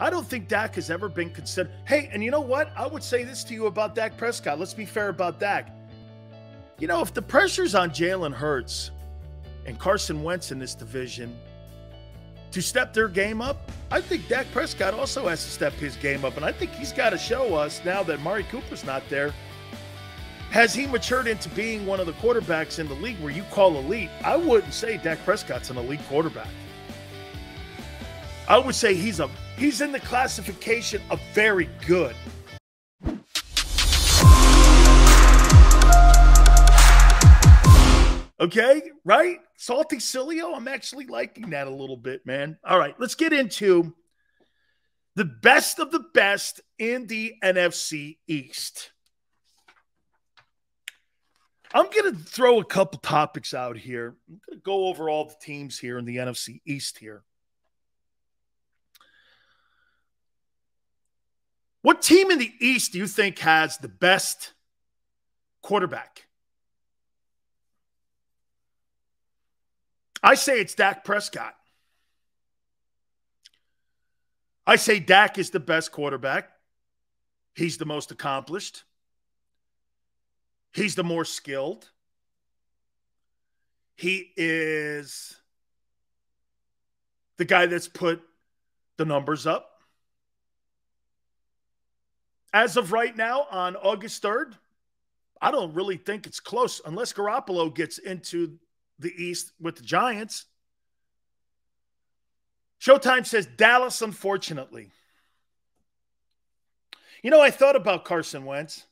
I don't think Dak has ever been considered. Hey, and you know what? I would say this to you about Dak Prescott. Let's be fair about Dak. You know, if the pressure's on Jalen Hurts and Carson Wentz in this division to step their game up, I think Dak Prescott also has to step his game up. And I think he's got to show us now that Amari Cooper's not there. Has he matured into being one of the quarterbacks in the league where you call elite? I wouldn't say Dak Prescott's an elite quarterback. I would say he's in the classification of very good. Okay, right? Salty Sileo, I'm actually liking that a little bit, man. All right, let's get into the best of the best in the NFC East. I'm going to throw a couple topics out here. I'm going to go over all the teams here in the NFC East here. What team in the East do you think has the best quarterback? I say it's Dak Prescott. I say Dak is the best quarterback. He's the most accomplished. He's the more skilled. He is the guy that's put the numbers up. As of right now, on August 3rd, I don't really think it's close unless Garoppolo gets into the East with the Giants. Showtime says Dallas, unfortunately. You know, I thought about Carson Wentz.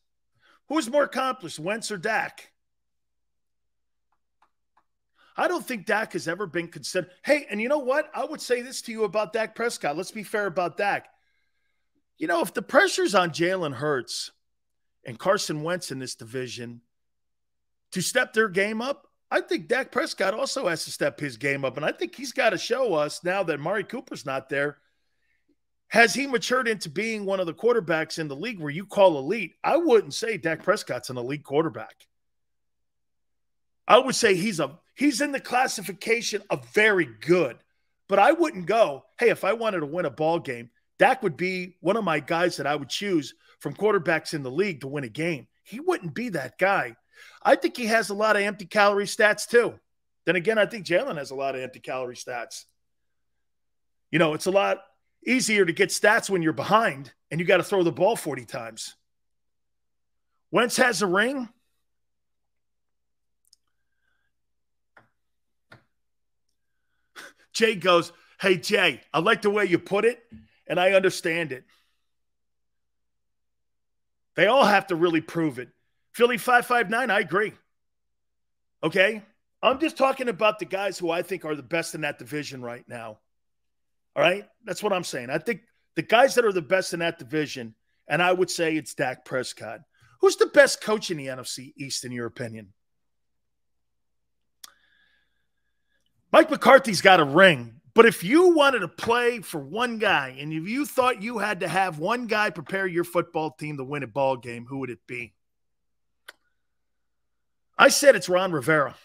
Who's more accomplished, Wentz or Dak? I don't think Dak has ever been considered. Hey, and you know what? I would say this to you about Dak Prescott. Let's be fair about Dak. You know, if the pressure's on Jalen Hurts and Carson Wentz in this division to step their game up, I think Dak Prescott also has to step his game up. And I think he's got to show us now that Amari Cooper's not there. Has he matured into being one of the quarterbacks in the league where you call elite? I wouldn't say Dak Prescott's an elite quarterback. I would say he's in the classification of very good. But I wouldn't go, hey, if I wanted to win a ball game, Dak would be one of my guys that I would choose from quarterbacks in the league to win a game. He wouldn't be that guy. I think he has a lot of empty calorie stats too. Then again, I think Jalen has a lot of empty calorie stats. You know, it's a lot easier to get stats when you're behind and you got to throw the ball 40 times. Wentz has a ring. Jay goes, hey, Jay, I like the way you put it. And I understand it. They all have to really prove it. Philly 559, I agree. Okay? I'm just talking about the guys who I think are the best in that division right now. All right? That's what I'm saying. I think the guys that are the best in that division, and I would say it's Dak Prescott. Who's the best coach in the NFC East, in your opinion? Mike McCarthy's got a ring. But if you wanted to play for one guy and if you thought you had to have one guy prepare your football team to win a ball game, who would it be? I said it's Ron Rivera.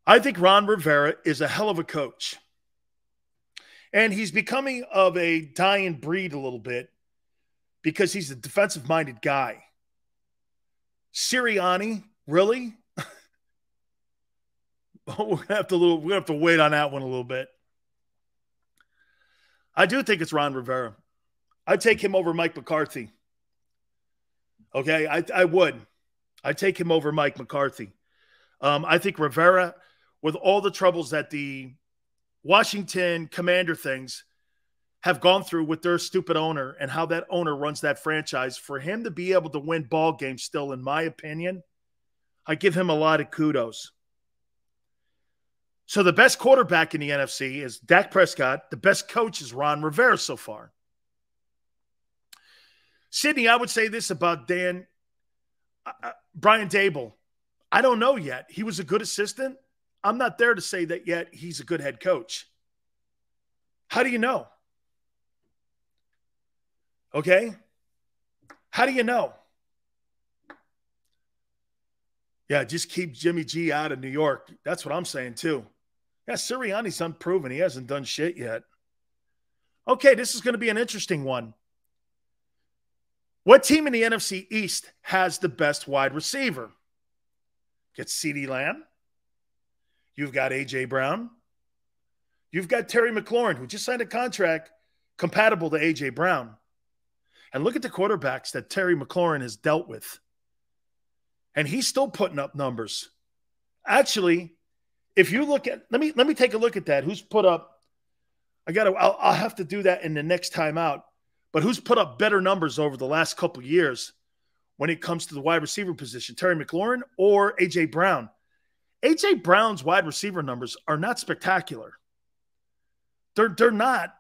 I think Ron Rivera is a hell of a coach. And he's becoming of a dying breed a little bit because he's a defensive-minded guy. Sirianni, really? We're gonna have to wait on that one a little bit. I do think it's Ron Rivera. I'd take him over Mike McCarthy. Okay, I would. I'd take him over Mike McCarthy. I think Rivera, with all the troubles that the Washington Commander things have gone through with their stupid owner and how that owner runs that franchise, for him to be able to win ball games still, in my opinion, I give him a lot of kudos. So the best quarterback in the NFC is Dak Prescott. The best coach is Ron Rivera so far. Sydney, I would say this about Brian Dable. I don't know yet. He was a good assistant. I'm not there to say that yet he's a good head coach. How do you know? Okay? How do you know? Yeah, just keep Jimmy G out of New York. That's what I'm saying too. Yeah, Sirianni's unproven. He hasn't done shit yet. Okay, this is going to be an interesting one. What team in the NFC East has the best wide receiver? Get CeeDee Lamb. You've got A.J. Brown. You've got Terry McLaurin, who just signed a contract compatible to A.J. Brown. And look at the quarterbacks that Terry McLaurin has dealt with. And he's still putting up numbers. Actually, if you look at, let me take a look at that. Who's put up, I'll have to do that in the next time out. But who's put up better numbers over the last couple of years when it comes to the wide receiver position, Terry McLaurin or A.J. Brown? A.J. Brown's wide receiver numbers are not spectacular. They're not.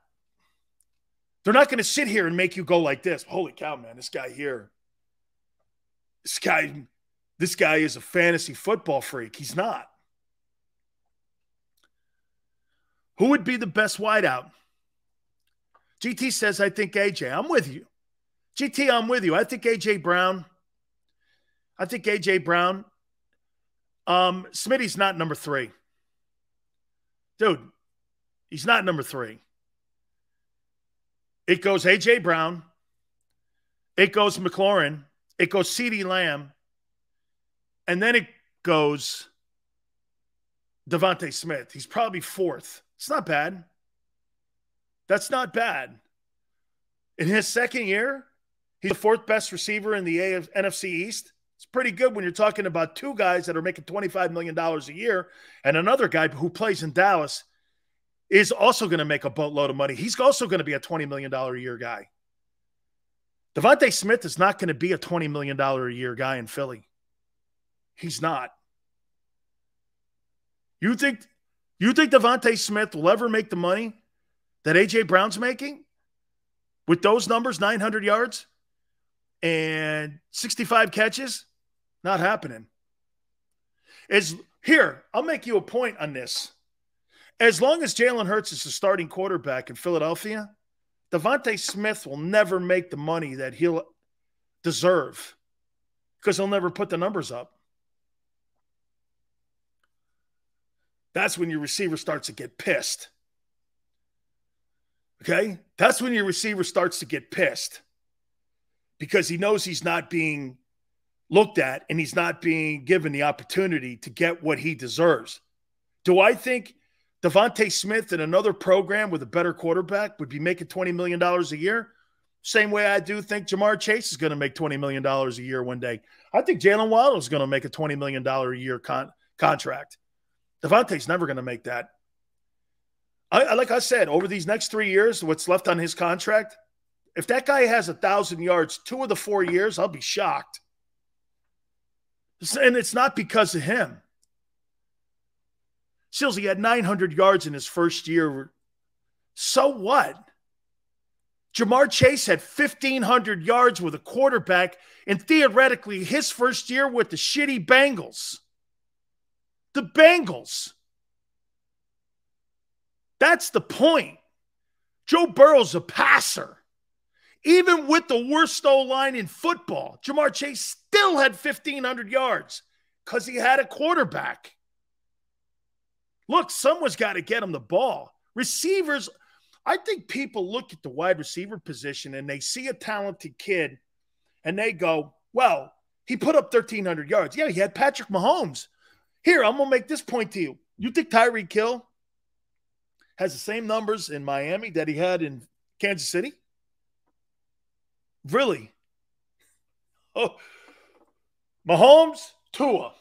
They're not going to sit here and make you go like this. Holy cow, man, this guy here. This guy is a fantasy football freak. He's not. Who would be the best wideout? GT says, I think AJ. I'm with you. GT, I'm with you. I think AJ Brown. Smitty's not number 3. Dude, he's not number 3. It goes AJ Brown. It goes McLaurin. It goes CeeDee Lamb. And then it goes Devontae Smith. He's probably 4th. It's not bad. That's not bad. In his second year, he's the 4th best receiver in the NFC East. It's pretty good when you're talking about 2 guys that are making $25 million a year, and another guy who plays in Dallas is also going to make a boatload of money. He's also going to be a $20 million a year guy. Devontae Smith is not going to be a $20 million a year guy in Philly. He's not. You think Devontae Smith will ever make the money that A.J. Brown's making with those numbers, 900 yards and 65 catches? Not happening. Here, I'll make you a point on this. As long as Jalen Hurts is the starting quarterback in Philadelphia, Devontae Smith will never make the money that he'll deserve because he'll never put the numbers up. That's when your receiver starts to get pissed. Okay? That's when your receiver starts to get pissed because he knows he's not being looked at and he's not being given the opportunity to get what he deserves. Do I think Devontae Smith in another program with a better quarterback would be making $20 million a year? Same way I do think Jamar Chase is going to make $20 million a year one day. I think Jalen Waddle is going to make a $20 million a year contract. Devontae's never going to make that. Like I said, over these next 3 years, what's left on his contract, if that guy has 1,000 yards 2 of the 4 years, I'll be shocked. And it's not because of him. Sills, he had 900 yards in his first year. So what? Jamar Chase had 1,500 yards with a quarterback and theoretically his first year with the shitty Bengals. The Bengals. That's the point. Joe Burrow's a passer. Even with the worst O-line in football, Jamar Chase still had 1,500 yards because he had a quarterback. Look, someone's got to get him the ball. Receivers, I think people look at the wide receiver position and they see a talented kid and they go, well, he put up 1,300 yards. Yeah, he had Patrick Mahomes. Here, I'm going to make this point to you. You think Tyreek Hill has the same numbers in Miami that he had in Kansas City? Really? Oh, Mahomes, Tua.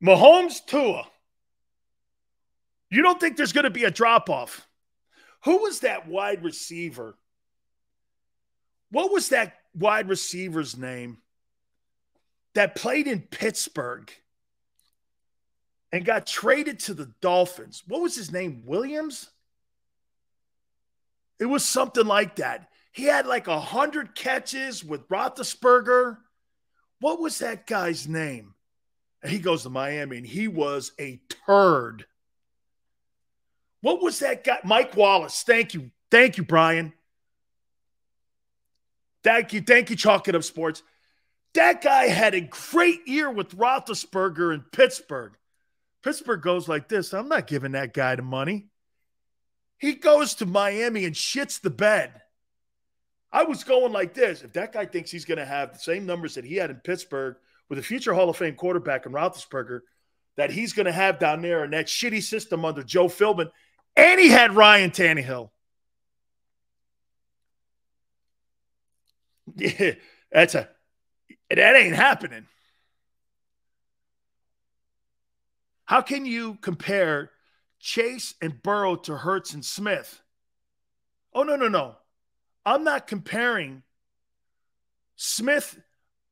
Mahomes, Tua. You don't think there's going to be a drop-off? Who was that wide receiver? What was that wide receiver's name that played in Pittsburgh and got traded to the Dolphins? What was his name? Williams? It was something like that. He had like 100 catches with Roethlisberger. What was that guy's name? And he goes to Miami, and he was a turd. What was that guy? Mike Wallace. Thank you. Thank you, Brian. Thank you, Chalk It Up Sports. That guy had a great year with Roethlisberger in Pittsburgh. Pittsburgh goes like this. I'm not giving that guy the money. He goes to Miami and shits the bed. I was going like this. If that guy thinks he's going to have the same numbers that he had in Pittsburgh with a future Hall of Fame quarterback in Roethlisberger that he's going to have down there in that shitty system under Joe Philbin, and he had Ryan Tannehill. Yeah, that ain't happening. How can you compare Chase and Burrow to Hurts and Smith? Oh, no. I'm not comparing Smith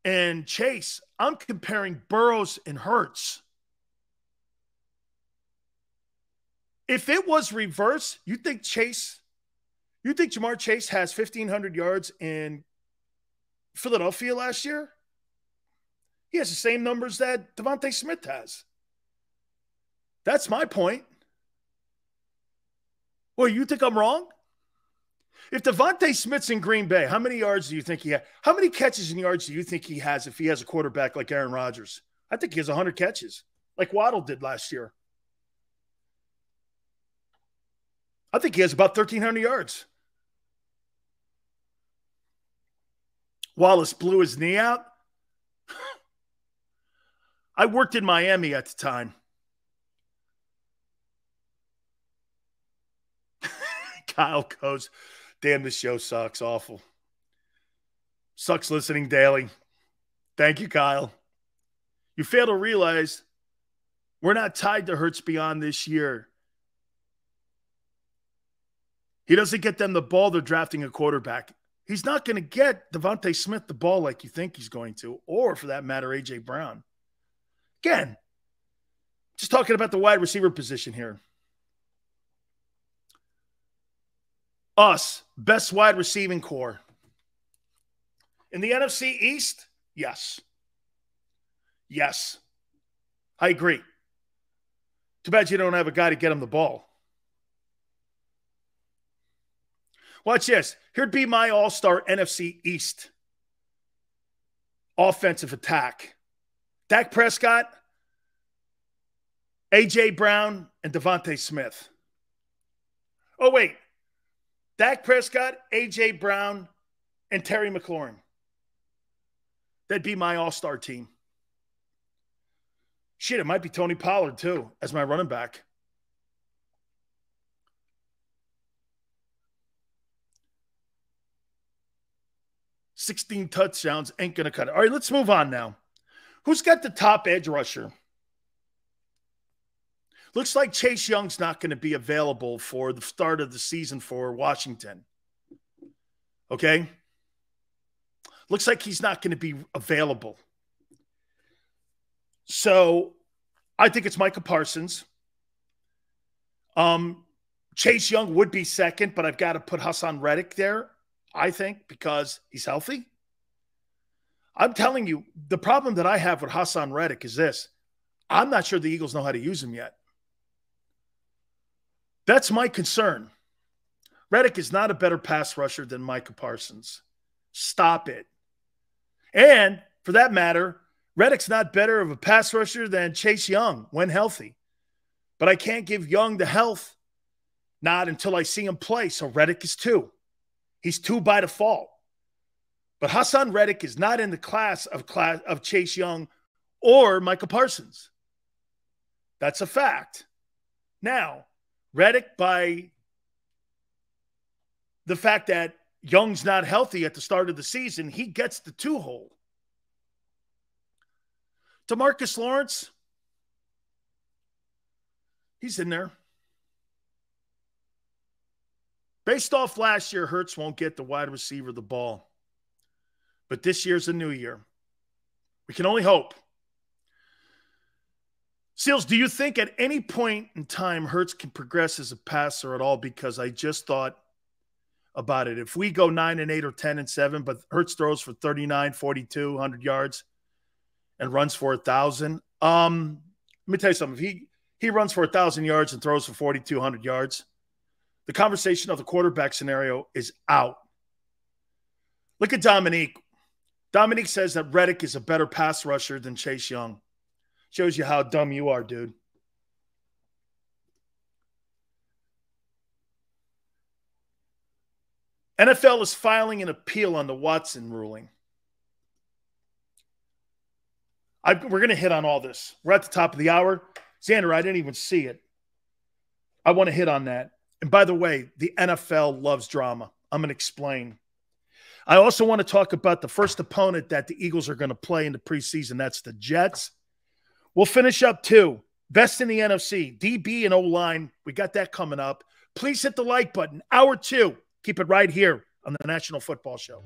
and Chase. I'm comparing Burrows and Hurts. If it was reverse, you think Jamar Chase has 1,500 yards in Philadelphia last year? He has the same numbers that Devontae Smith has. That's my point. Well, you think I'm wrong? If Devontae Smith's in Green Bay, how many yards do you think he has? How many catches and yards do you think he has if he has a quarterback like Aaron Rodgers? I think he has 100 catches, like Waddle did last year. I think he has about 1,300 yards. Wallace blew his knee out. I worked in Miami at the time. Kyle goes, damn, this show sucks. Awful. Sucks listening daily. Thank you, Kyle. You fail to realize we're not tied to Hurts beyond this year. He doesn't get them the ball. They're drafting a quarterback. He's not going to get Devontae Smith the ball like you think he's going to, or for that matter, A.J. Brown. Again, just talking about the wide receiver position here. Us, best wide receiving core. In the NFC East, yes. Yes. I agree. Too bad you don't have a guy to get him the ball. Watch this. Here'd be my all-star NFC East offensive attack. Dak Prescott, A.J. Brown, and Devontae Smith. Oh, wait. Dak Prescott, A.J. Brown, and Terry McLaurin. That'd be my all-star team. Shit, it might be Tony Pollard, too, as my running back. $16 touchdowns ain't going to cut it. All right, let's move on now. Who's got the top edge rusher? Looks like Chase Young's not going to be available for the start of the season for Washington. Okay? Looks like he's not going to be available. So I think it's Micah Parsons. Chase Young would be second, but I've got to put Haason Reddick there, I think, because he's healthy. I'm telling you, the problem that I have with Haason Reddick is this. I'm not sure the Eagles know how to use him yet. That's my concern. Reddick is not a better pass rusher than Micah Parsons. Stop it. And for that matter, Reddick's not better of a pass rusher than Chase Young when healthy. But I can't give Young the health, not until I see him play. So Reddick is 2. He's 2 by default. But Haason Reddick is not in the class of Chase Young or Micah Parsons. That's a fact. Now, Reddick, by the fact that Young's not healthy at the start of the season, he gets the 2 hole. DeMarcus Lawrence, he's in there. Based off last year, Hurts won't get the wide receiver the ball. But this year's a new year. We can only hope. Seals, do you think at any point in time Hurts can progress as a passer at all? Because I just thought about it. If we go 9-8 or 10-7, but Hurts throws for 39, 42, 100 yards and runs for 1,000. Let me tell you something. If he runs for 1,000 yards and throws for 4,200 yards, the conversation of the quarterback scenario is out. Look at Dominique. Dominique says that Reddick is a better pass rusher than Chase Young. Shows you how dumb you are, dude. NFL is filing an appeal on the Watson ruling. We're going to hit on all this. We're at the top of the hour. Xander, I didn't even see it. I want to hit on that. And by the way, the NFL loves drama. I'm going to explain. I also want to talk about the first opponent that the Eagles are going to play in the preseason. That's the Jets. We'll finish up too. Best in the NFC, DB and O-line. We got that coming up. Please hit the like button. Hour 2. Keep it right here on the National Football Show.